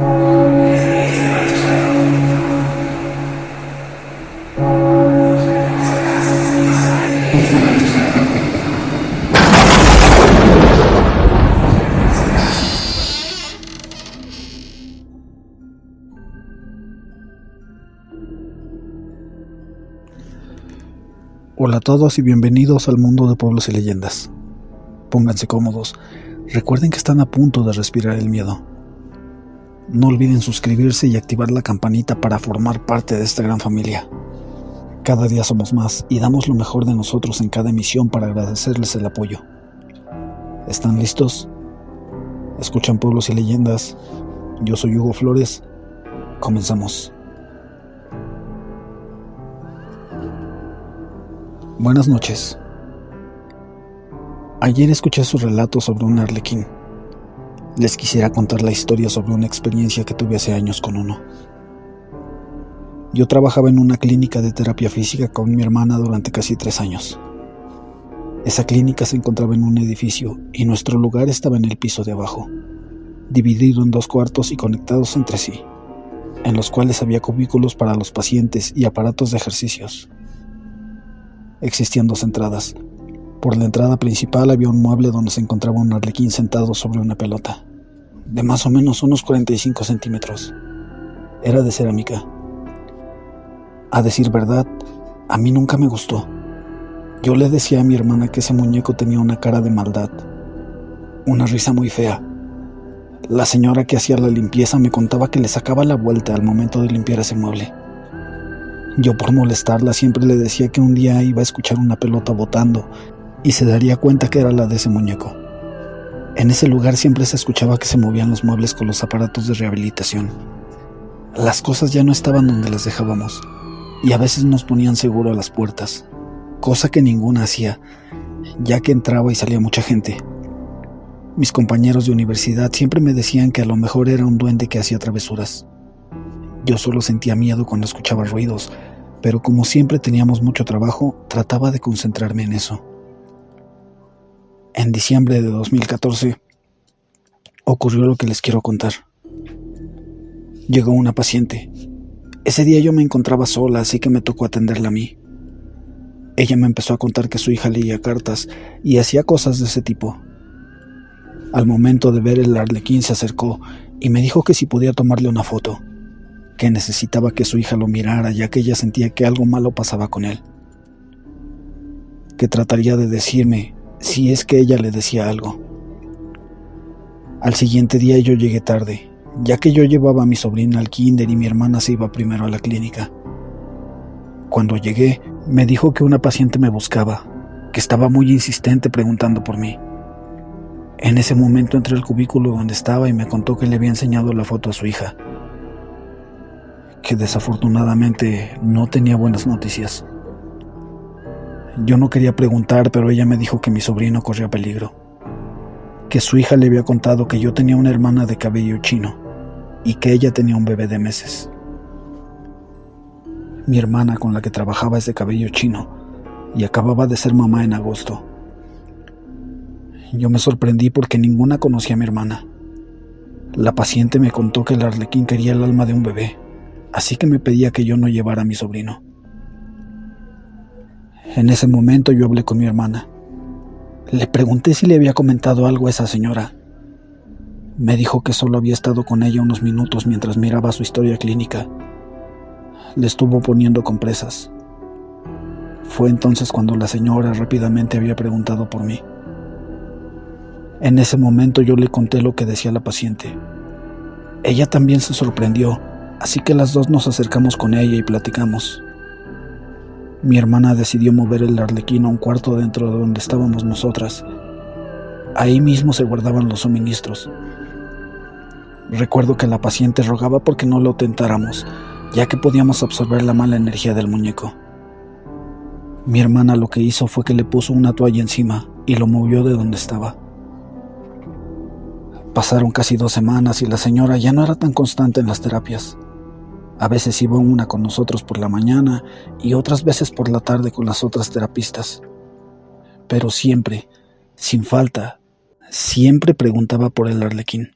Hola a todos y bienvenidos al mundo de pueblos y leyendas. Pónganse cómodos, recuerden que están a punto de respirar el miedo. No olviden suscribirse y activar la campanita para formar parte de esta gran familia. Cada día somos más y damos lo mejor de nosotros en cada emisión para agradecerles el apoyo. ¿Están listos? ¿Escuchan pueblos y leyendas? Yo soy Hugo Flores. Comenzamos. Buenas noches. Ayer escuché su relato sobre un arlequín. Les quisiera contar la historia sobre una experiencia que tuve hace años con uno. Yo trabajaba en una clínica de terapia física con mi hermana durante casi 3 años. Esa clínica se encontraba en un edificio y nuestro lugar estaba en el piso de abajo, dividido en 2 cuartos y conectados entre sí, en los cuales había cubículos para los pacientes y aparatos de ejercicios. Existían 2 entradas. Por la entrada principal había un mueble donde se encontraba un arlequín sentado sobre una pelota, de más o menos unos 45 centímetros. Era de cerámica. A decir verdad, a mí nunca me gustó. Yo le decía a mi hermana que ese muñeco tenía una cara de maldad, una risa muy fea. La señora que hacía la limpieza me contaba que le sacaba la vuelta al momento de limpiar ese mueble. Yo, por molestarla, siempre le decía que un día iba a escuchar una pelota botando y se daría cuenta que era la de ese muñeco. En ese lugar siempre se escuchaba que se movían los muebles con los aparatos de rehabilitación. Las cosas ya no estaban donde las dejábamos y a veces nos ponían seguro a las puertas, cosa que ninguna hacía, ya que entraba y salía mucha gente. Mis compañeros de universidad siempre me decían que a lo mejor era un duende que hacía travesuras. Yo solo sentía miedo cuando escuchaba ruidos, pero como siempre teníamos mucho trabajo, trataba de concentrarme en eso. En diciembre de 2014 ocurrió lo que les quiero contar. Llegó una paciente. Ese día yo me encontraba sola, así que me tocó atenderla a mí. Ella me empezó a contar que su hija leía cartas y hacía cosas de ese tipo. Al momento de ver el arlequín se acercó y me dijo que si podía tomarle una foto, que necesitaba que su hija lo mirara ya que ella sentía que algo malo pasaba con él, que trataría de decirme si es que ella le decía algo. Al siguiente día yo llegué tarde, ya que yo llevaba a mi sobrina al kinder y mi hermana se iba primero a la clínica. Cuando llegué, me dijo que una paciente me buscaba, que estaba muy insistente preguntando por mí. En ese momento entré al cubículo donde estaba y me contó que le había enseñado la foto a su hija, que desafortunadamente no tenía buenas noticias. Yo no quería preguntar, pero ella me dijo que mi sobrino corría peligro, que su hija le había contado que yo tenía una hermana de cabello chino y que ella tenía un bebé de meses. Mi hermana con la que trabajaba es de cabello chino y acababa de ser mamá en agosto. Yo me sorprendí porque ninguna conocía a mi hermana. La paciente me contó que el arlequín quería el alma de un bebé, así que me pedía que yo no llevara a mi sobrino. En ese momento yo hablé con mi hermana. Le pregunté si le había comentado algo a esa señora. Me dijo que solo había estado con ella unos minutos mientras miraba su historia clínica. Le estuvo poniendo compresas. Fue entonces cuando la señora rápidamente había preguntado por mí. En ese momento yo le conté lo que decía la paciente. Ella también se sorprendió, así que las dos nos acercamos con ella y platicamos. Mi hermana decidió mover el arlequín a un cuarto dentro de donde estábamos nosotras. Ahí mismo se guardaban los suministros. Recuerdo que la paciente rogaba porque no lo tentáramos, ya que podíamos absorber la mala energía del muñeco. Mi hermana lo que hizo fue que le puso una toalla encima y lo movió de donde estaba. Pasaron casi 2 semanas y la señora ya no era tan constante en las terapias. A veces iba una con nosotros por la mañana y otras veces por la tarde con las otras terapistas. Pero siempre, sin falta, siempre preguntaba por el arlequín.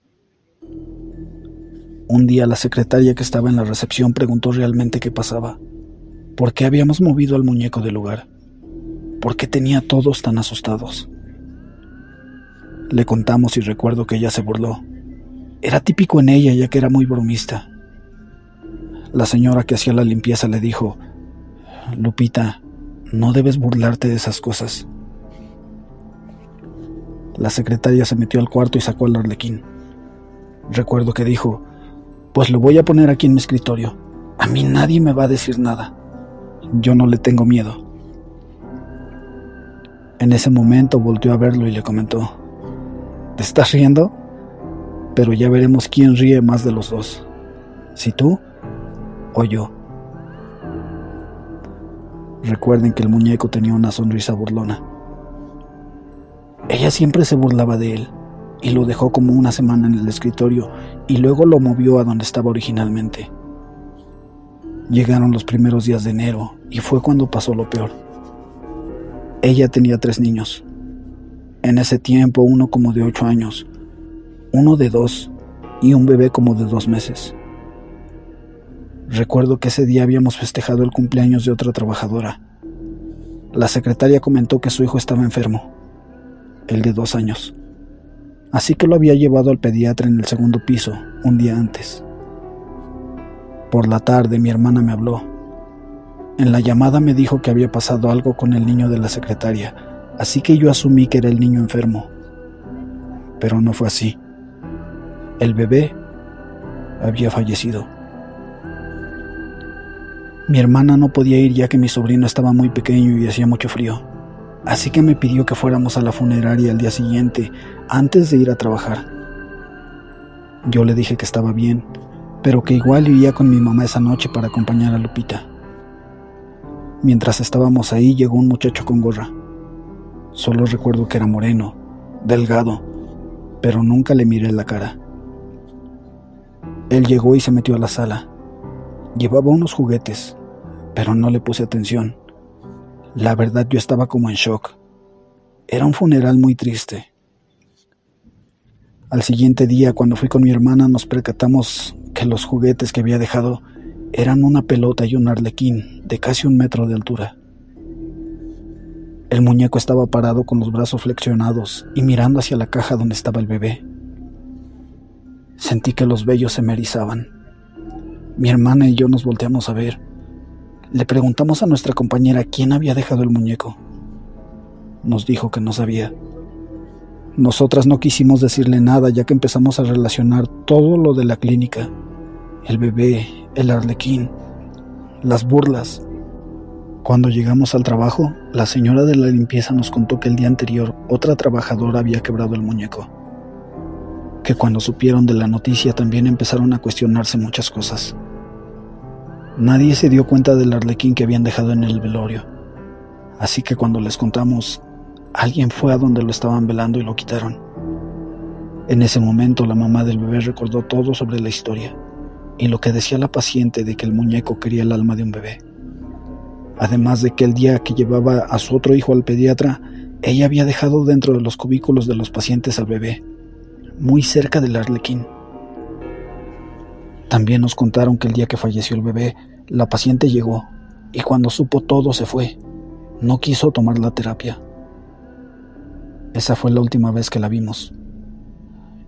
Un día la secretaria que estaba en la recepción preguntó realmente qué pasaba. ¿Por qué habíamos movido al muñeco del lugar? ¿Por qué tenía a todos tan asustados? Le contamos y recuerdo que ella se burló. Era típico en ella, ya que era muy bromista. La señora que hacía la limpieza le dijo: Lupita, no debes burlarte de esas cosas. La secretaria se metió al cuarto y sacó al arlequín. Recuerdo que dijo: pues lo voy a poner aquí en mi escritorio. A mí nadie me va a decir nada. Yo no le tengo miedo. En ese momento volteó a verlo y le comentó: ¿te estás riendo? Pero ya veremos quién ríe más de los dos, si tú o yo. Recuerden que el muñeco tenía una sonrisa burlona. Ella siempre se burlaba de él y lo dejó como una semana en el escritorio y luego lo movió a donde estaba originalmente. Llegaron los primeros días de enero y fue cuando pasó lo peor. Ella tenía 3 niños. En ese tiempo, uno como de 8 años, uno de 2 y un bebé como de 2 meses. Recuerdo que ese día habíamos festejado el cumpleaños de otra trabajadora. La secretaria comentó que su hijo estaba enfermo, el de 2 años. Así que lo había llevado al pediatra en el segundo piso, un día antes. Por la tarde mi hermana me habló. En la llamada me dijo que había pasado algo con el niño de la secretaria, así que yo asumí que era el niño enfermo. Pero no fue así. El bebé había fallecido. Mi hermana no podía ir ya que mi sobrino estaba muy pequeño y hacía mucho frío, así que me pidió que fuéramos a la funeraria al día siguiente, antes de ir a trabajar. Yo le dije que estaba bien, pero que igual iría con mi mamá esa noche para acompañar a Lupita. Mientras estábamos ahí, llegó un muchacho con gorra. Solo recuerdo que era moreno, delgado, pero nunca le miré la cara. Él llegó y se metió a la sala. Llevaba unos juguetes, pero no le puse atención. La verdad, yo estaba como en shock. Era un funeral muy triste. Al siguiente día, cuando fui con mi hermana, nos percatamos que los juguetes que había dejado eran una pelota y un arlequín de casi 1 metro de altura. El muñeco estaba parado con los brazos flexionados y mirando hacia la caja donde estaba el bebé. Sentí que los vellos se me erizaban. Mi hermana y yo nos volteamos a ver. Le preguntamos a nuestra compañera quién había dejado el muñeco. Nos dijo que no sabía. Nosotras no quisimos decirle nada, ya que empezamos a relacionar todo lo de la clínica: el bebé, el arlequín, las burlas. Cuando llegamos al trabajo, la señora de la limpieza nos contó que el día anterior otra trabajadora había quebrado el muñeco. Que cuando supieron de la noticia también empezaron a cuestionarse muchas cosas. Nadie se dio cuenta del arlequín que habían dejado en el velorio, así que cuando les contamos, alguien fue a donde lo estaban velando y lo quitaron. En ese momento la mamá del bebé recordó todo sobre la historia y lo que decía la paciente de que el muñeco quería el alma de un bebé. Además de que el día que llevaba a su otro hijo al pediatra, ella había dejado dentro de los cubículos de los pacientes al bebé, muy cerca del arlequín. También nos contaron que el día que falleció el bebé, la paciente llegó y cuando supo todo se fue. No quiso tomar la terapia. Esa fue la última vez que la vimos.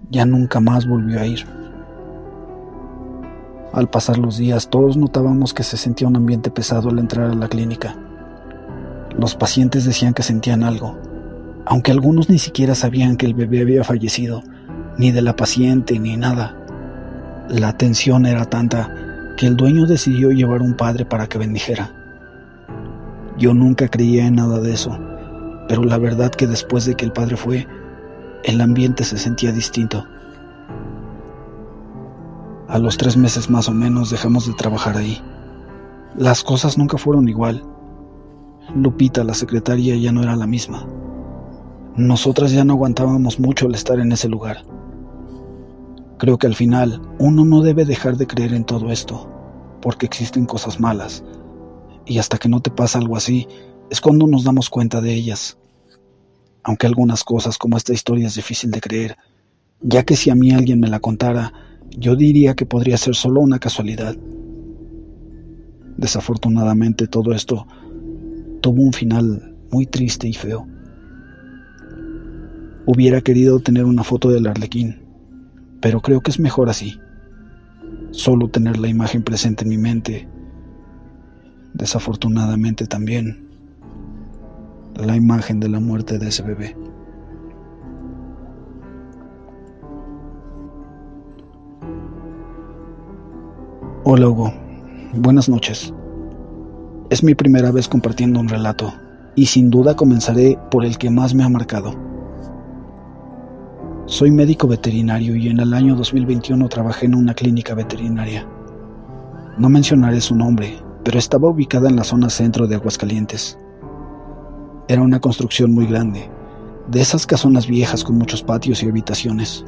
Ya nunca más volvió a ir. Al pasar los días, todos notábamos que se sentía un ambiente pesado al entrar a la clínica. Los pacientes decían que sentían algo, aunque algunos ni siquiera sabían que el bebé había fallecido, ni de la paciente, ni nada. La tensión era tanta que el dueño decidió llevar un padre para que bendijera. Yo nunca creía en nada de eso, pero la verdad que después de que el padre fue, el ambiente se sentía distinto. A los 3 meses más o menos dejamos de trabajar ahí. Las cosas nunca fueron igual. Lupita, la secretaria, ya no era la misma. Nosotras ya no aguantábamos mucho el estar en ese lugar. Creo que al final uno no debe dejar de creer en todo esto, porque existen cosas malas, y hasta que no te pasa algo así, es cuando nos damos cuenta de ellas. Aunque algunas cosas como esta historia es difícil de creer, ya que si a mí alguien me la contara, Yo diría que podría ser solo una casualidad. Desafortunadamente todo esto tuvo un final muy triste y feo. Hubiera querido tener una foto del Arlequín, pero creo que es mejor así. Solo tener la imagen presente en mi mente. Desafortunadamente también la imagen de la muerte de ese bebé. Hola Hugo, buenas noches. Es mi primera vez compartiendo un relato, y sin duda comenzaré por el que más me ha marcado. Soy médico veterinario y en el año 2021 trabajé en una clínica veterinaria. No mencionaré su nombre, pero estaba ubicada en la zona centro de Aguascalientes. Era una construcción muy grande, de esas casonas viejas con muchos patios y habitaciones.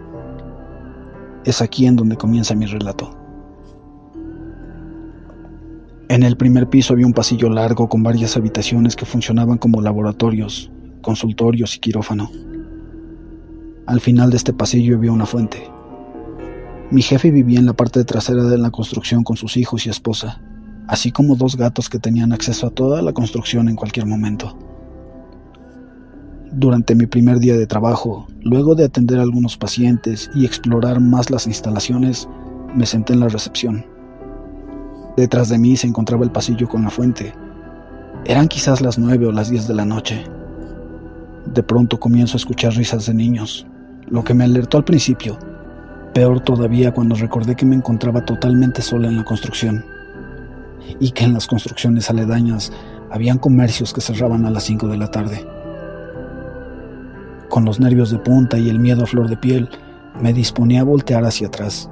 Es aquí en donde comienza mi relato. En el primer piso había un pasillo largo con varias habitaciones que funcionaban como laboratorios, consultorios y quirófano. Al final de este pasillo había una fuente. Mi jefe vivía en la parte trasera de la construcción con sus hijos y esposa, así como dos gatos que tenían acceso a toda la construcción en cualquier momento. Durante mi primer día de trabajo, luego de atender a algunos pacientes y explorar más las instalaciones, me senté en la recepción. Detrás de mí se encontraba el pasillo con la fuente. Eran quizás las 9 o las 10 de la noche. De pronto comienzo a escuchar risas de niños, lo que me alertó al principio. Peor todavía cuando recordé que me encontraba totalmente sola en la construcción y que en las construcciones aledañas habían comercios que cerraban a las 5 de la tarde. Con los nervios de punta y el miedo a flor de piel, me disponía a voltear hacia atrás,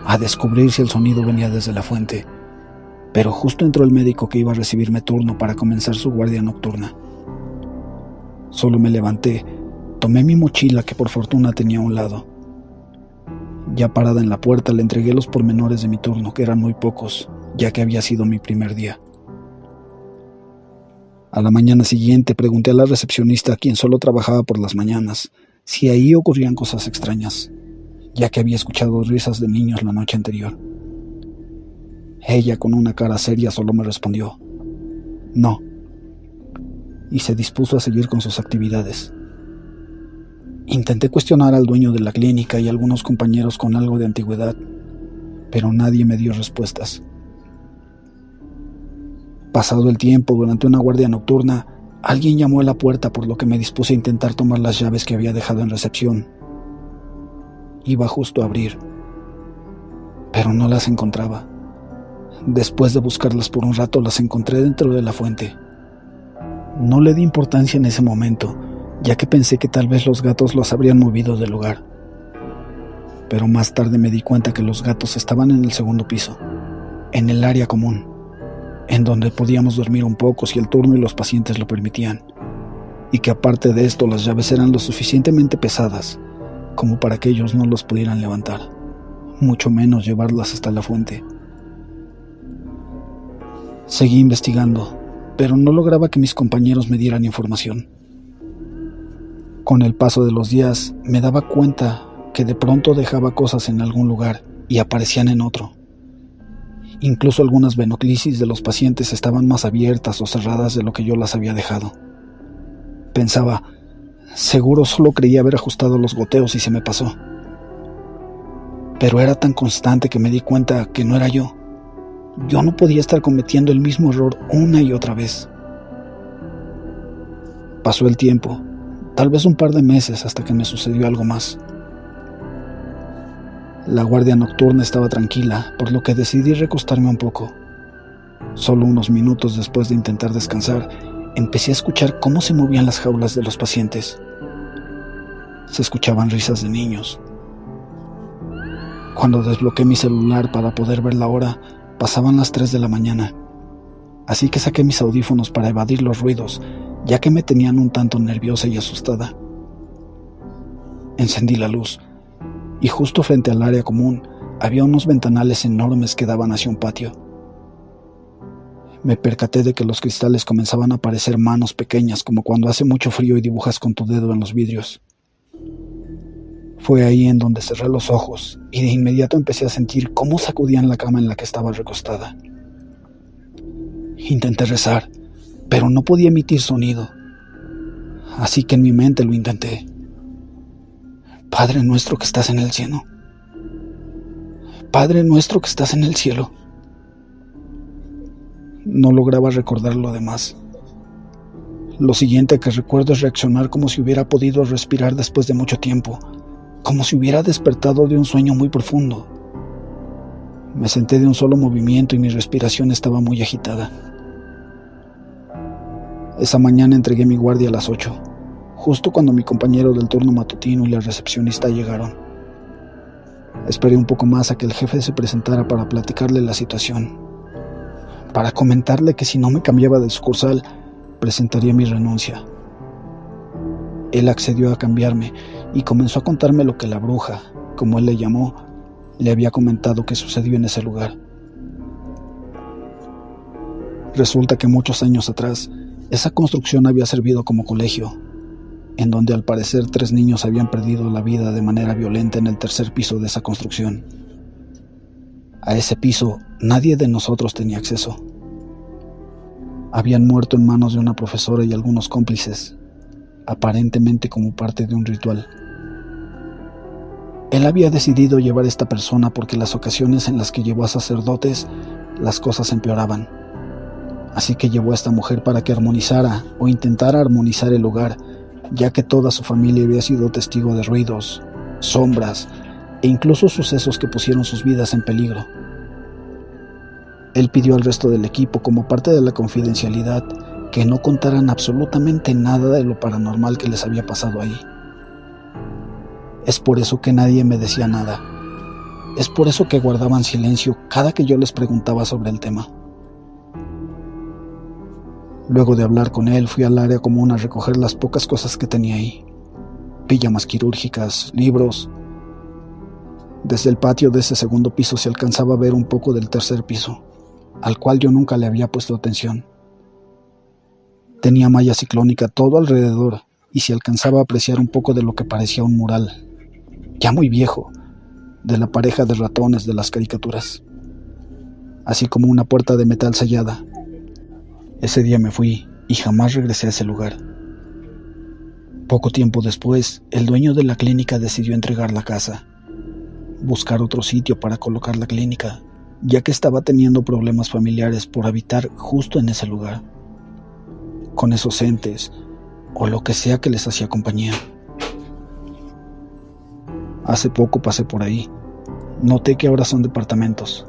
a descubrir si el sonido venía desde la fuente, pero justo entró el médico que iba a recibirme turno para comenzar su guardia nocturna. Solo me levanté, tomé mi mochila que por fortuna tenía a un lado. Ya parada en la puerta le entregué los pormenores de mi turno, que eran muy pocos, ya que había sido mi primer día. A la mañana siguiente pregunté a la recepcionista, quien solo trabajaba por las mañanas, si ahí ocurrían cosas extrañas, ya que había escuchado risas de niños la noche anterior. Ella, con una cara seria, solo me respondió, no, y se dispuso a seguir con sus actividades. Intenté cuestionar al dueño de la clínica y a algunos compañeros con algo de antigüedad, pero nadie me dio respuestas. Pasado el tiempo, durante una guardia nocturna, alguien llamó a la puerta, por lo que me dispuse a intentar tomar las llaves que había dejado en recepción. Iba justo a abrir, pero no las encontraba. Después de buscarlas por un rato, las encontré dentro de la fuente. No le di importancia en ese momento, ya que pensé que tal vez los gatos los habrían movido del lugar. Pero más tarde me di cuenta que los gatos estaban en el segundo piso, en el área común, en donde podíamos dormir un poco si el turno y los pacientes lo permitían, y que aparte de esto las llaves eran lo suficientemente pesadas como para que ellos no los pudieran levantar, mucho menos llevarlas hasta la fuente. Seguí investigando, pero no lograba que mis compañeros me dieran información. Con el paso de los días me daba cuenta que de pronto dejaba cosas en algún lugar y aparecían en otro. Incluso algunas venoclisis de los pacientes estaban más abiertas o cerradas de lo que yo las había dejado. Pensaba, seguro solo creía haber ajustado los goteos y se me pasó. Pero era tan constante que me di cuenta que no era yo. Yo no podía estar cometiendo el mismo error una y otra vez. Pasó el tiempo, tal vez un par de meses, hasta que me sucedió algo más. La guardia nocturna estaba tranquila, por lo que decidí recostarme un poco. Solo unos minutos después de intentar descansar, empecé a escuchar cómo se movían las jaulas de los pacientes. Se escuchaban risas de niños. Cuando desbloqueé mi celular para poder ver la hora, pasaban las 3 de la mañana. Así que saqué mis audífonos para evadir los ruidos, ya que me tenían un tanto nerviosa y asustada. Encendí la luz, y justo frente al área común había unos ventanales enormes que daban hacia un patio. Me percaté de que los cristales comenzaban a parecer manos pequeñas, como cuando hace mucho frío y dibujas con tu dedo en los vidrios. Fue ahí en donde cerré los ojos y de inmediato empecé a sentir cómo sacudían la cama en la que estaba recostada. Intenté rezar, pero no podía emitir sonido, así que en mi mente lo intenté. Padre nuestro que estás en el cielo. Padre nuestro que estás en el cielo. No lograba recordar lo demás. Lo siguiente que recuerdo es reaccionar como si hubiera podido respirar después de mucho tiempo, como si hubiera despertado de un sueño muy profundo. Me senté de un solo movimiento y mi respiración estaba muy agitada. Esa mañana entregué mi guardia a las 8, justo cuando mi compañero del turno matutino y la recepcionista llegaron. Esperé un poco más a que el jefe se presentara para platicarle la situación, para comentarle que si no me cambiaba de sucursal, presentaría mi renuncia. Él accedió a cambiarme y comenzó a contarme lo que la bruja, como él le llamó, le había comentado que sucedió en ese lugar. Resulta que muchos años atrás, esa construcción había servido como colegio, en donde al parecer 3 niños habían perdido la vida de manera violenta en el 3er piso de esa construcción. A ese piso nadie de nosotros tenía acceso. Habían muerto en manos de una profesora y algunos cómplices, aparentemente como parte de un ritual. Él había decidido llevar a esta persona porque las ocasiones en las que llevó a sacerdotes, las cosas empeoraban. Así que llevó a esta mujer para que armonizara o intentara armonizar el lugar, ya que toda su familia había sido testigo de ruidos, sombras e incluso sucesos que pusieron sus vidas en peligro. Él pidió al resto del equipo, como parte de la confidencialidad, que no contaran absolutamente nada de lo paranormal que les había pasado ahí. Es por eso que nadie me decía nada. Es por eso que guardaban silencio cada que yo les preguntaba sobre el tema. Luego de hablar con él, fui al área común a recoger las pocas cosas que tenía ahí. Pijamas quirúrgicas, libros. Desde el patio de ese 2º piso se alcanzaba a ver un poco del 3er piso, al cual yo nunca le había puesto atención. Tenía malla ciclónica todo alrededor y se alcanzaba a apreciar un poco de lo que parecía un mural, ya muy viejo, de la pareja de ratones de las caricaturas, así como una puerta de metal sellada. Ese día me fui y jamás regresé a ese lugar. Poco tiempo después, el dueño de la clínica decidió entregar la casa, buscar otro sitio para colocar la clínica, ya que estaba teniendo problemas familiares por habitar justo en ese lugar, con esos entes o lo que sea que les hacía compañía. Hace poco pasé por ahí. Noté que ahora son departamentos.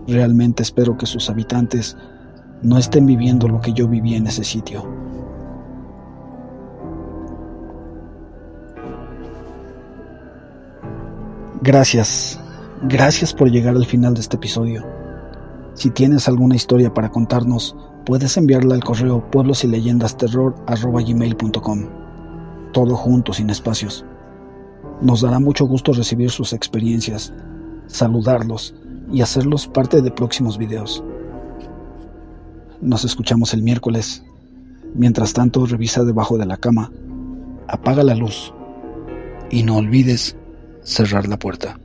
Realmente espero que sus habitantes no estén viviendo lo que yo viví en ese sitio. Gracias por llegar al final de este episodio. Si tienes alguna historia para contarnos, puedes enviarla al correo pueblosyleyendasterror@gmail.com. Todo junto, sin espacios. Nos dará mucho gusto recibir sus experiencias, saludarlos y hacerlos parte de próximos videos. Nos escuchamos el miércoles. Mientras tanto, revisa debajo de la cama, apaga la luz y no olvides cerrar la puerta.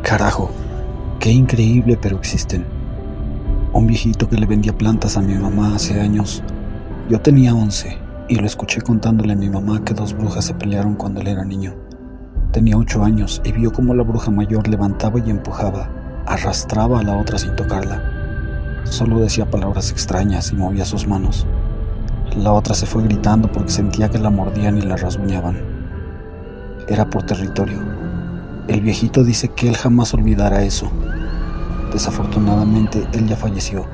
Carajo, qué increíble, pero existen. Un viejito que le vendía plantas a mi mamá hace años. Yo tenía 11 y lo escuché contándole a mi mamá que 2 brujas se pelearon cuando él era niño. Tenía 8 años y vio cómo la bruja mayor levantaba y empujaba, arrastraba a la otra sin tocarla. Solo decía palabras extrañas y movía sus manos. La otra se fue gritando porque sentía que la mordían y la rasguñaban. Era por territorio. El viejito dice que él jamás olvidará eso. Desafortunadamente, él ya falleció.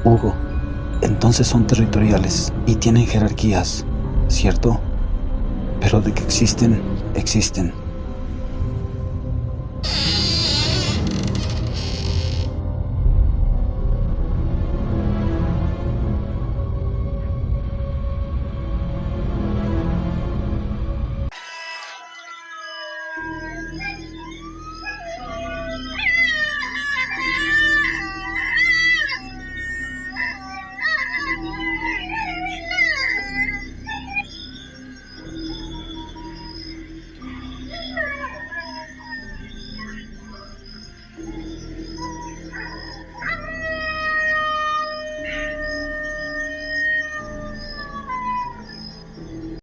Hugo, entonces son territoriales y tienen jerarquías, ¿cierto? Pero de que existen, existen.